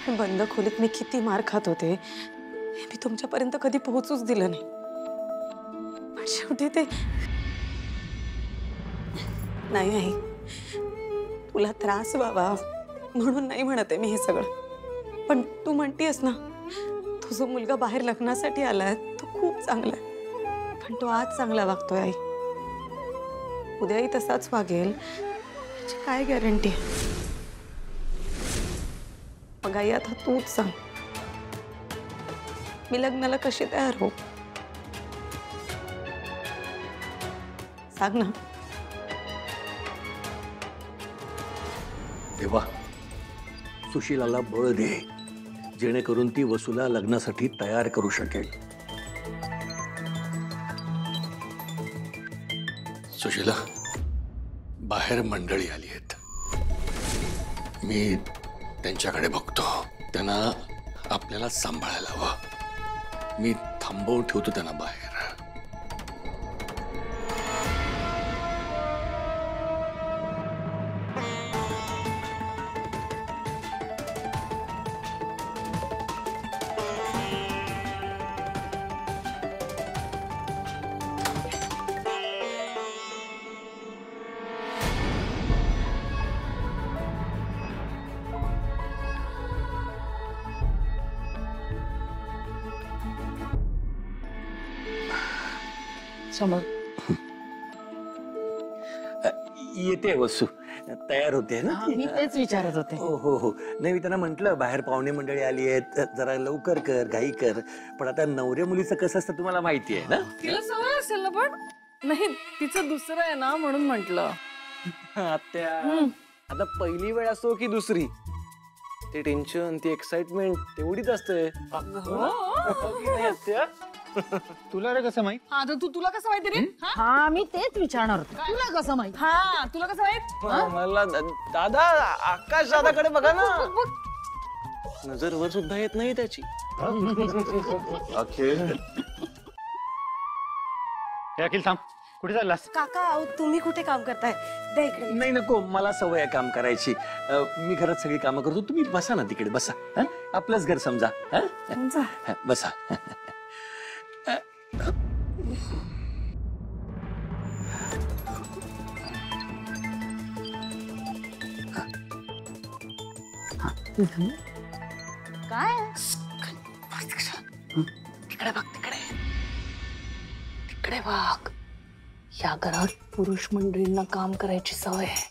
बंद खोलीत मी किती मार खात होते हे मी तुमच्यापर्यंत कधी पोहोचूच दिलं नाही. पण शेवटी ते नाही आई, तुला त्रास व्हावा म्हणून नाही म्हणत आहे मी हे सगळं. पण तू म्हणतेस ना, तुझा मुलगा बाहेर लग्नासाठी आलाय, तो खूप चांगला आहे. पण तो आज चांगला वागतोय आई, उद्याही तसाच वागेल याची काय गॅरंटी आहे? मग आई आता तूच सांग, मी लग्नाला कशी तयार हो? सांग ना. देवा, सुशीलाला बळ दे, जेणेकरून ती वसूला लग्नासाठी तयार करू शकेल. सुशीला, बाहेर मंडळी आली आहेत. मी त्यांच्याकडे बघतो. त्यांना आपल्याला सांभाळायला हवं. मी थांबवून ठेवतो त्यांना बाहेर. समोर येते वसू, तयार होते ना? मी तेच विचारत होते. हो हो हो. नाही, मी त्यांना म्हंटल बाहेर पाहुणे मंडळी आली आहेत, जरा लवकर कर, घाई कर. पण आता नवऱ्या मुलीचं कसं असतं तुम्हाला माहिती आहे ना? तिला सवय असेल ना, पण नाही तिचं दुसरं आहे ना म्हणून म्हंटल. आत्या, आता पहिली वेळ असो की दुसरी, ते टेन्शन, ती एक्साइटमेंट तेवढीच असते. तुला रे कसं माहित? हा, तर तुला कसं माहिती रे? हा, मी तेच विचारणार होते. तुला कसं माहित? हा, तुला कसं माहित? मला दादा, आकाश दादाकडे बघा ना, नजरवर सुद्धा येत नाही त्याची. अखिल थांब, कुठे चाललास? काका, अहो, तुम्ही कुठे काम करताय? द्या इकडे. नाही नको, मला सवय आहे काम करायची. मी घरात सगळी कामं करतो, तुम्ही बसा ना तिकडे, बसा. हं? आपलंच घर समजा. हं? बसा. काय? तिकडे बघ, तिकडे तिकडे बघ. या घरात पुरुष मंडळींना काम करायची सवय आहे.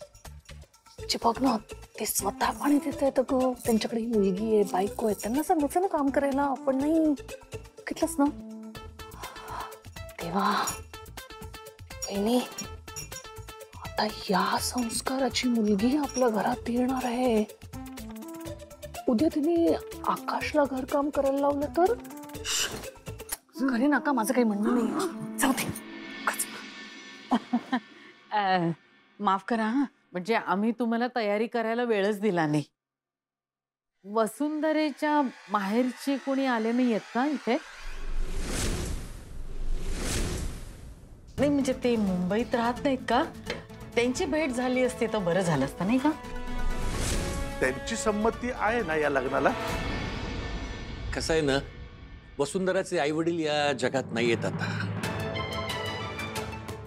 म्हणजे बघ ना, ते स्वतः पाणी देत आहेत ग. त्यांच्याकडे ही मुलगी आहे, बायको आहे, त्यांना सांगायचं ना काम करायला. आपण नाही घेतलंच ना. तेव्हा बहिणी, आता या संस्काराची मुलगी आपल्या घरात येणार आहे. उद्या तिने आकाशला घरकाम करायला लावलं तर? घरी नाका, माझं काही म्हणणं नाही. जाऊ दे. माफ करा हा, म्हणजे आम्ही तुम्हाला तयारी करायला वेळच दिला नाही. वसुंधरेच्या माहेरचे कोणी आले नाही आहेत का इथे? नाही म्हणजे ते मुंबईत राहत नाहीत का? त्यांची भेट झाली असते तर बरं झालं असतं नाही का? त्यांची संमती आहे ना या लग्नाला? कसं आहे ना, वसुंधराचे आई वडील या जगात नाही येत आता,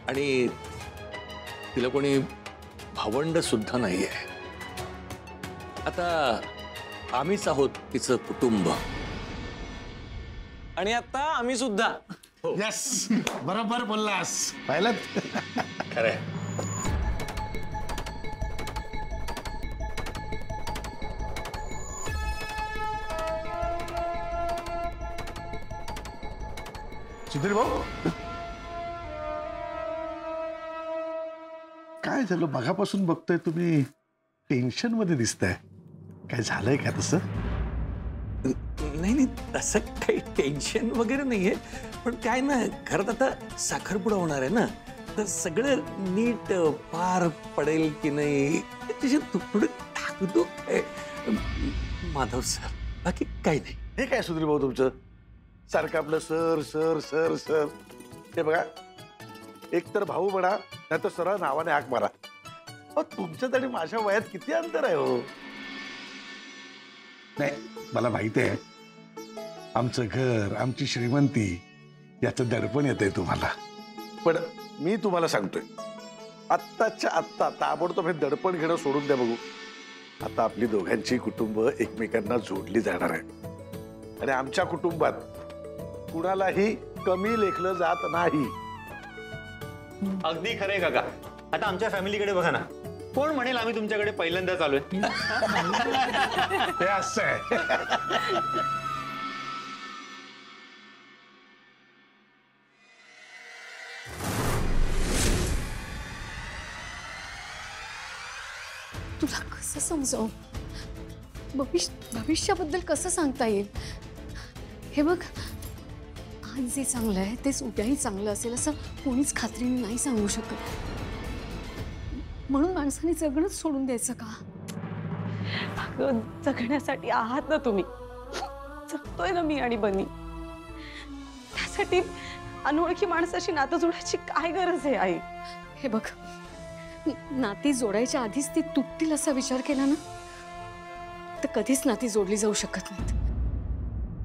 आणि तिला कोणी भावंड सुद्धा नाहीये. आता आम्हीच आहोत तिचं कुटुंब. आणि आता आम्ही सुद्धा. यस, बरोबर बोललास. पाहिलं? खरंय. सुधीर भाऊ, काय झालं? मगापासून बघतोय तुम्ही टेन्शन मध्ये दिसताय. काय झालंय का तसं? नाही नाही, तसं काही टेन्शन वगैरे नाहीये. पण काय ना, घरात आता साखरपुडा होणार आहे ना, तर सगळं नीट पार पडेल की नाही त्याच्यात थोडं टाकतो माधव सर, बाकी काही नाही. हे काय सुधीर भाऊ तुमचं सारखं आपलं सर सर सर सर? हे बघा, एक तर भाऊ म्हणा, नाही तर सरळ नावाने हाक मारा. तुमच्यात आणि माझ्या वयात किती अंतर आहे हो? नाही, मला माहिती आहे आमचं घर, आमची श्रीमंती याचं दडपण येतंय तुम्हाला. पण मी तुम्हाला सांगतोय, आत्ताच्या आत्ता ताबडतोब हे दडपण घेणं सोडून द्या बघू. आता आपली दोघांची कुटुंब एकमेकांना जोडली जाणार आहे आणि आमच्या कुटुंबात कुणालाही कमी लेखलं जात नाही. अगदी खरंय काका. आता आमच्या फॅमिलीकडे बघा ना, कोण म्हणेल आम्ही तुमच्याकडे पहिल्यांदाच आलोय. हे असं आहे. तुला कसं समजावू? भविष्याबद्दल कसं सांगता येईल? हे बघ, आज जे चांगलं आहे तेच उद्याही चांगलं असेल असं कोणीच खात्रीने नाही सांगू शकत. म्हणून माणसाने जगणंच सोडून द्यायचं का? अगं, जगण्यासाठी आहात ना तुम्ही. जगतोय ना मी आणि बनी. त्यासाठी अनोळखी माणसाशी नातं जोडायची काय गरज आहे आई? हे बघ, नाती जोडायच्या आधीच ती तुटतील असा विचार केला ना, तर कधीच नाती जोडली जाऊ शकत नाहीत.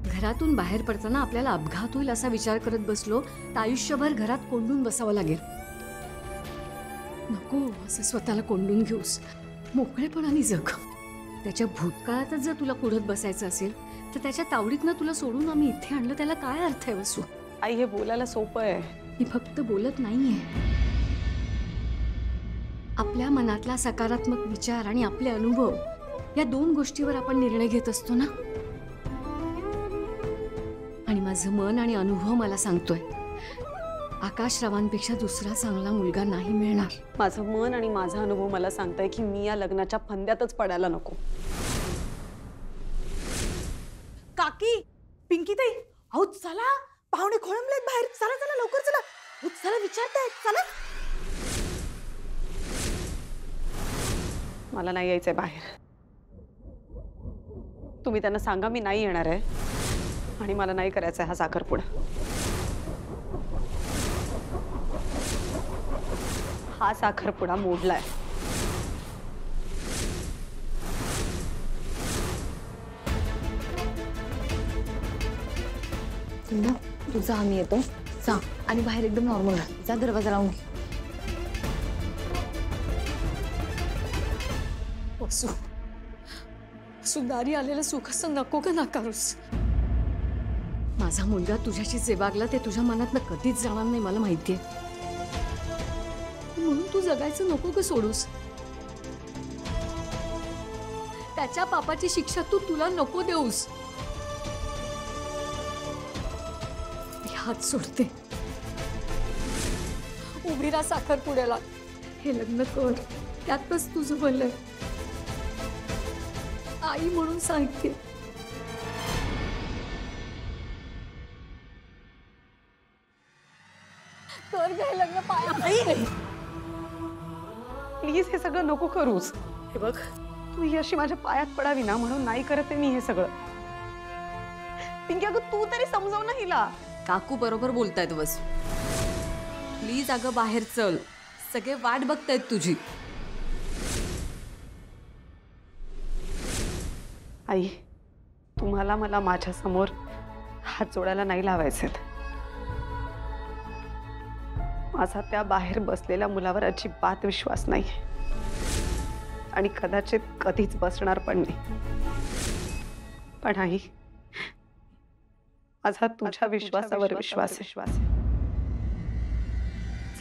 घरातून बाहेर पडताना आपल्याला अपघात होईल असा विचार करत बसलो तर आयुष्यभर घरात कोंडून बसावं लागेल. नको असं स्वतःला कोंडून घेऊस. मोकळेपणाने जग. त्याच्या भूतकाळातच जर तुला कुढत बसायचं असेल तर त्याच्या तावडीतनं तुला सोडून आम्ही इथे आणलं, त्याला काय अर्थ आहे वसू? आई, हे बोलायला सोपं आहे. मी फक्त बोलत नाहीये. आपल्या मनातला सकारात्मक विचार आणि आपले अनुभव या दोन गोष्टीवर आपण निर्णय घेत असतो ना. आणि माझं मन आणि अनुभव मला सांगतोय, आकाशरावांपेक्षा दुसरा चांगला मुलगा नाही मिळणार. माझं मन आणि माझा अनुभव मला सांगताय की मी या लग्नाच्या फंद्यातच पडायला नको. काकी, पिंकी ताई, अहो चला, पाहुणे खोळंबलेत बाहेर. चला चला लवकर चला. अहो, चला विचारतायत, चला. मला नाही यायचंय बाहेर. तुम्ही त्यांना सांगा मी नाही येणार आहे आणि मला नाही करायचा हा साखरपुडा. हा साखरपुडा मोडलाय. तुझा आम्ही येतो जा आणि बाहेर एकदम नॉर्मल जा, दरवाजा लावून घे. वसू, सुंदारी आलेलं सुख असं नको का नाकारूस? माझा मुलगा तुझ्याशी जे वागला ते तुझ्या मनातनं कधीच जाणार नाही, मला माहितीये. म्हणून तू जगायचं नको का सोडूस? त्याच्या पापाची शिक्षा तू तुला नको देऊस. मी हात सोडते. उभी राहा साखरपुड्याला. हे लग्न कर, त्यातच तुझं भलं. आई म्हणून सांगते. कर गए लग्न पाया. प्लीज हे सगळं नको करूस. हे बघ, तू ही अशी माझ्या पायात पडावी ना म्हणून नाही करत आहे मी हे सगळं. पिंकी, अगं तू तरी समजाव ना हिला. काकू बरोबर बोलतायत बस. प्लीज अगं बाहेर चल, सगळे वाट बघतायत तुझी. आई, तुम्हाला मला माझ्या समोर हात जोडायला नाही लावायचे. माझा त्या बाहेर बसलेल्या मुलावर अजिबात विश्वास नाही आणि कदाचित कधीच बसणार पण नाही. पण आई, माझा तुझ्या विश्वासावर विश्वास आहे.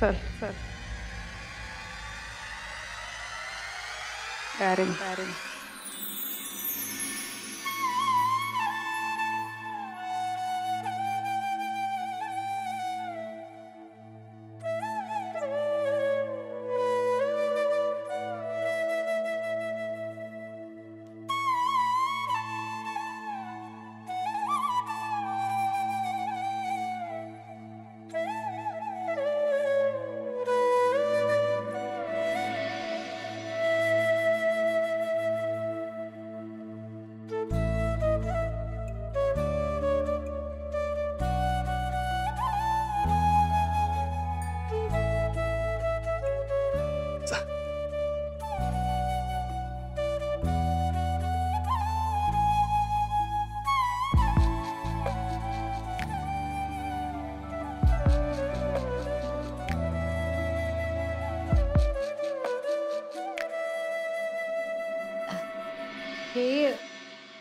चल चल. अरे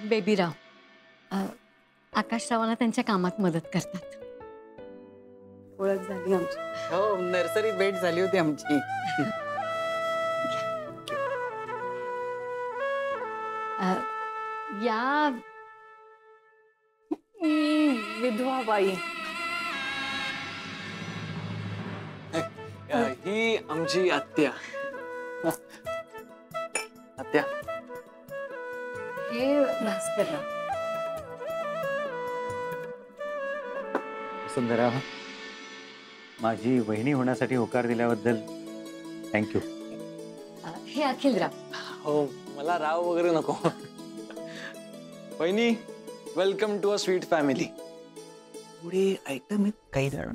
बेबीराव आकाशरावांना त्यांच्या कामात मदत करतात. ओळख झाली आमची. हो नर्सरीत भेट झाली होती आमची. या विधवा बाई. ही आमची आत्या. आत्या. हे भास्करराव. सुंदरा, माझी वहिनी होण्यासाठी होकार दिल्याबद्दल थँक्यू. हे अखिलराव. हो मला राव वगैरे नको. वहिनी, welcome to a sweet family. पुढे आयटम आहेत काही जण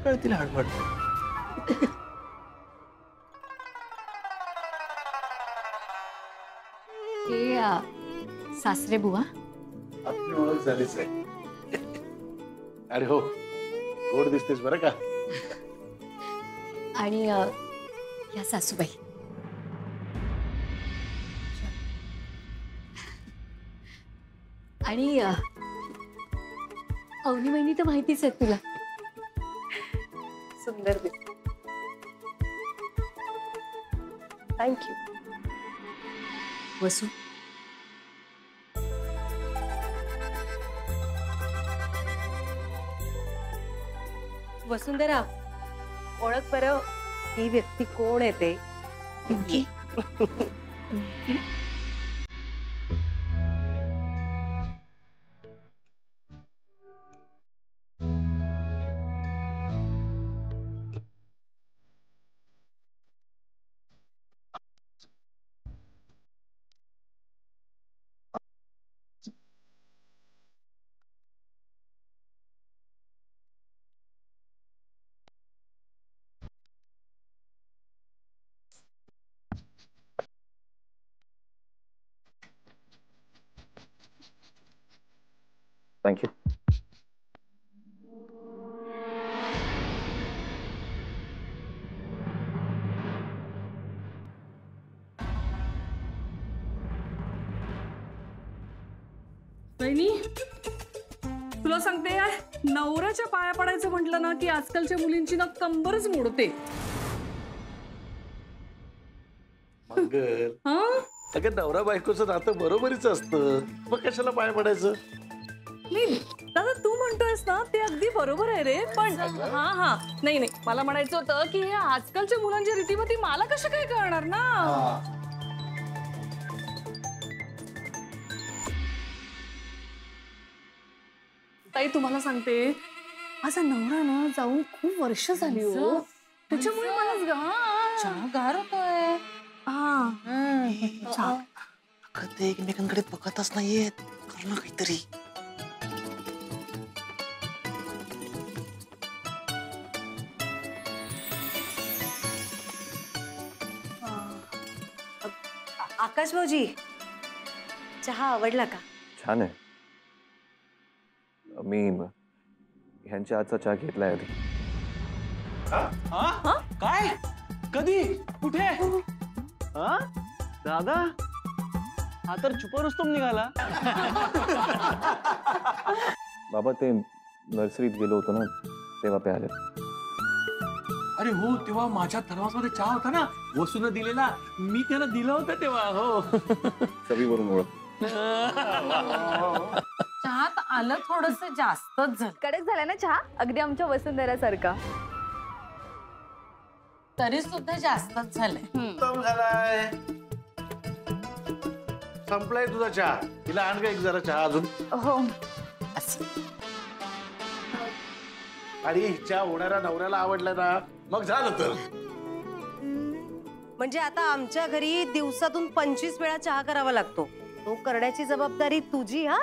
कळतील हडबड. हे सासरे बुवा. आपली ओळख झालीच आहे. अरे हो, गोड दिसतेस बरं का. आणि या सासूबाई. आणि अवनी वहिनी तर माहितीच आहे तुला. सुंदर दिसते. थँक्यू. वसू. वसुंधरा, ओळख बरं ही व्यक्ती कोण आहे ते. थँक्यू. बहिणी, तुला सांगते यार, नवऱ्याच्या पाया पडायचं म्हटलं ना की आजकालच्या मुलींची ना कंबरच मोडते. मंगल, हा अगं नवरा बायकोचं नातं बरोबरीच असतं, मग कशाला पाय पडायचं. नाही दादा, तू म्हणतोयस ना ते अगदी बरोबर आहे रे, पण हा नाही नाही, मला म्हणायचं होतं की हे आजकालच्या मुलांची रीतिमती मला कसं काय कळणार ना. ताई तुम्हाला सांगते, माझा नवरा ना जाऊन खूप वर्ष झाली हो, त्याच्यामुळे मला गार होतोय. ते एकमेकांकडे बघतच नाहीयेत. कर ना काहीतरी. आकाश भाऊजी, चहा आवडला का? छान आहे. मी ह्यांच्या हातचा चहा घेतलाय आधी. काय? कधी? कुठे? हा दादा, हा तर छुपा रुस्तम निघाला. बाबा ते नर्सरीत गेलो होतो ना तेव्हा ते आले. अरे हो, तेव्हा माझ्या थर्मासमध्ये चहा होता ना, वसून दिलेला, मी त्यांना दिला होता तेव्हा. हो. सगळीवरून ओळख. चहात आलं थोडस जास्तच झालं. कडक झाला ना चहा, अगदी आमच्या वसुंधरासारखा. तरी सुद्धा जास्तच झालंय. उत्तम झालाय. संपलाय तुझा चहा. तिला आण का एक जरा चहा अजून. हो. आणि हिच्या होणाऱ्या नवऱ्याला आवडलं ना, मग झालं तर. म्हणजे आता आमच्या घरी दिवसातून 25 वेळा चहा करावा लागतो. तो करण्याची जबाबदारी तुझी. हा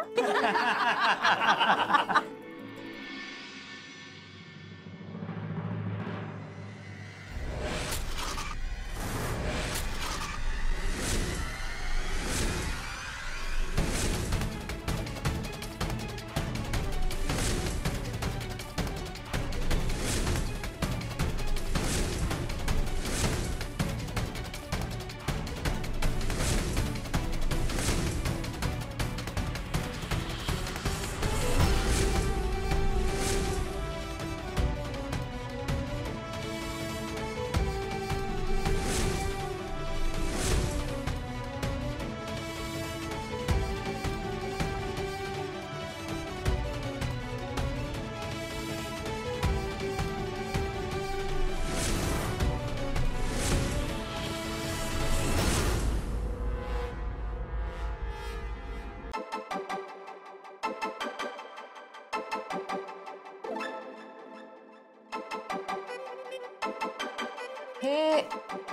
हे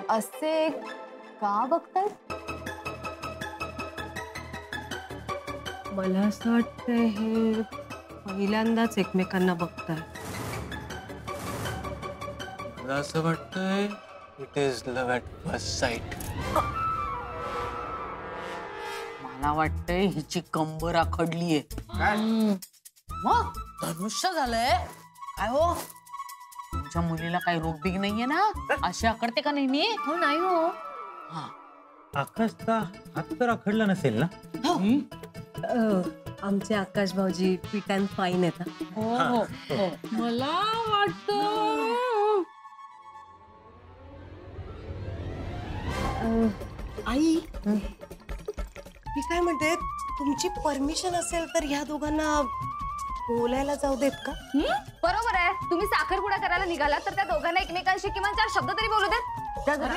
असे का बघतायत? मला असं वाटतंय हे पहिल्यांदाच एकमेकांना बघताय. मला असं वाटतंय it is love at first sight. मला वाटतंय हिची कंबर आखडलीये. मग धनुष्य झालंय काय हो? तुमच्या मुलीला काही रोग बिग नाहीये ना? अशी आकडते का नेहमी? हो नाही हो. आकाशचा हात तर आखडला नसेल ना? आमचे आकाश भाऊजी फिट अँड फाईन आहेत. हो. मला वाटतं आई मी काय म्हणते, तुमची परमिशन असेल तर ह्या दोघांना बोलायला जाऊ देत का? बरोबर आहे. तुम्ही साखरपुडा करायला निघालात तर त्या दोघांना एकमेकांशी किमान 4 शब्द तरी बोलू देत. जा जरा.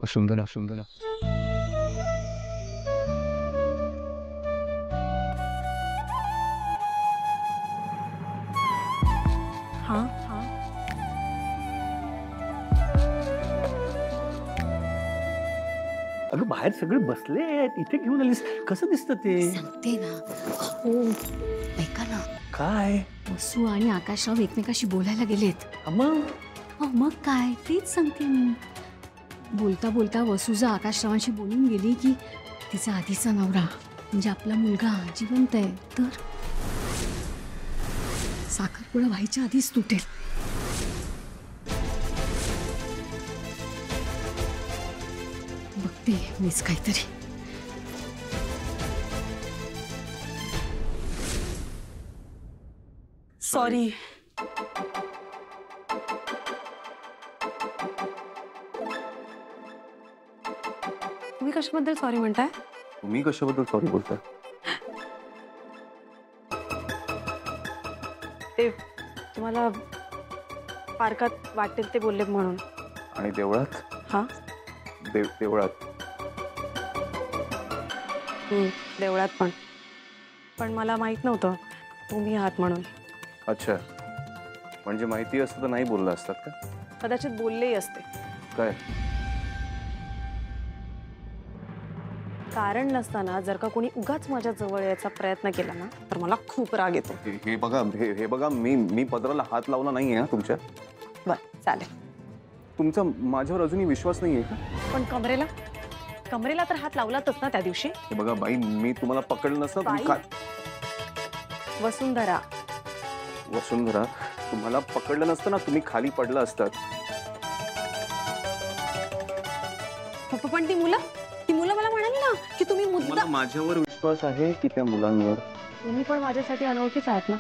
वसुंधरा सुंदरा. अगं बाहेर सगळे बसले आहेत, इथे घेऊन आलीस, कसं दिसतं ते? सांगते ना. हो ऐका ना, काय वसू आणि आकाशराव एकमेकाशी बोलायला गेलेत. मग मग काय तेच सांगते मी. बोलता बोलता वसूजा आकाशरावांशी बोलून गेली की तिचा आधीचा नवरा म्हणजे आपला मुलगा जिवंत आहे, तर साखरपुडा व्हायच्या आधीच तुटेल. बघते मीच काहीतरी. सॉरी. तुम्ही कशाबद्दल सॉरी म्हणताय? तुम्ही कशाबद्दल सॉरी बोलताय? ते तुम्हाला पार्कात वाटेल ते बोलले म्हणून. आणि देवळात? हा देवळात देवळात पण मला माहित नव्हतं तुम्ही आहात म्हणून. अच्छा, म्हणजे माहिती असतं तर नाही बोलला असतात का? कदाचित बोललेही असते. काय कारण नसताना जर का कोणी उगाच माझ्या जवळ यायचा प्रयत्न केला ना तर मला खूप राग येतो. हे बघा मी पदराला हात लावला नाहीये तुमच्या. बरं चालेल. तुमचा माझ्यावर अजूनही विश्वास नाहीये का? पण कमरेला तर हात लावलातच ना त्या दिवशी. हे बघा बाई, मी तुम्हाला पकडलं नसतं तुम्ही काय. वसुंधरा तुम्हाला पकडलं नसतं ना, तुम्ही खाली पडलं असतात. पण ती मुलं मला म्हणाली ना की तुम्ही मुद्दा. माझ्यावर विश्वास आहे की त्या मुलांवर. तुम्ही पण माझ्यासाठी अनोळखीच आहात ना.